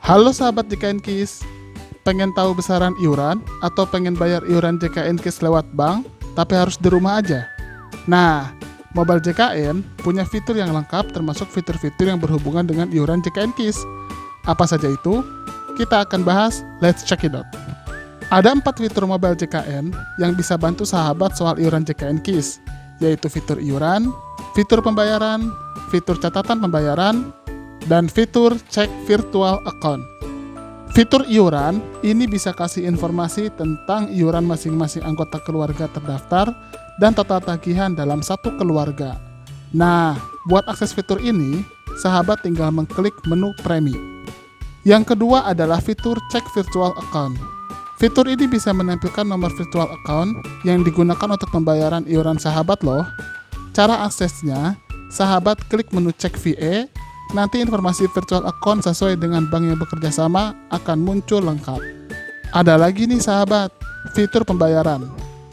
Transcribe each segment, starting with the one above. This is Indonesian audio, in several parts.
Halo sahabat JKN KIS, pengen tahu besaran iuran atau pengen bayar iuran JKN KIS lewat bank tapi harus di rumah aja? Nah, Mobile JKN punya fitur yang lengkap termasuk fitur-fitur yang berhubungan dengan iuran JKN KIS. Apa saja itu? Kita akan bahas, let's check it out. Ada 4 fitur Mobile JKN yang bisa bantu sahabat soal iuran JKN KIS, yaitu fitur iuran, fitur pembayaran, fitur catatan pembayaran, dan fitur cek virtual account. Fitur iuran ini bisa kasih informasi tentang iuran masing-masing anggota keluarga terdaftar dan total tagihan dalam satu keluarga. Nah, buat akses fitur ini, sahabat tinggal mengklik menu premi. Yang kedua adalah fitur cek virtual account. Fitur ini bisa menampilkan nomor virtual account yang digunakan untuk pembayaran iuran sahabat loh. Cara aksesnya, sahabat klik menu cek VA. Nanti informasi virtual account sesuai dengan bank yang bekerja sama akan muncul lengkap. Ada lagi nih sahabat, fitur pembayaran.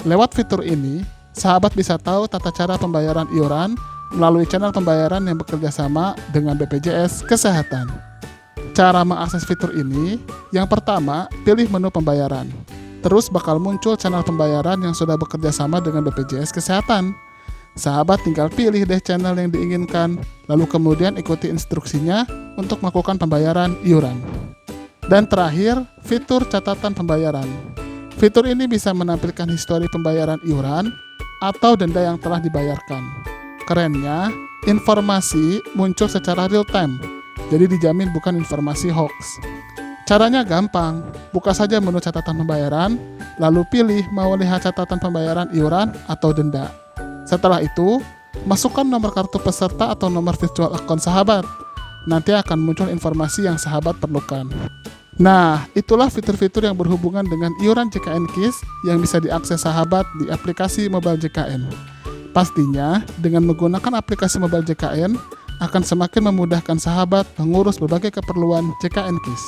Lewat fitur ini, sahabat bisa tahu tata cara pembayaran iuran melalui channel pembayaran yang bekerja sama dengan BPJS Kesehatan. Cara mengakses fitur ini, yang pertama, pilih menu pembayaran. Terus bakal muncul channel pembayaran yang sudah bekerja sama dengan BPJS Kesehatan. Sahabat tinggal pilih deh channel yang diinginkan, lalu kemudian ikuti instruksinya untuk melakukan pembayaran iuran. Dan terakhir, fitur catatan pembayaran. Fitur ini bisa menampilkan histori pembayaran iuran atau denda yang telah dibayarkan. Kerennya, informasi muncul secara real time, jadi dijamin bukan informasi hoax. Caranya gampang, buka saja menu catatan pembayaran, lalu pilih mau lihat catatan pembayaran iuran atau denda. Setelah itu, masukkan nomor kartu peserta atau nomor virtual account sahabat. Nanti akan muncul informasi yang sahabat perlukan. Nah, itulah fitur-fitur yang berhubungan dengan iuran JKN KIS yang bisa diakses sahabat di aplikasi Mobile JKN. Pastinya, dengan menggunakan aplikasi Mobile JKN, akan semakin memudahkan sahabat mengurus berbagai keperluan JKN KIS.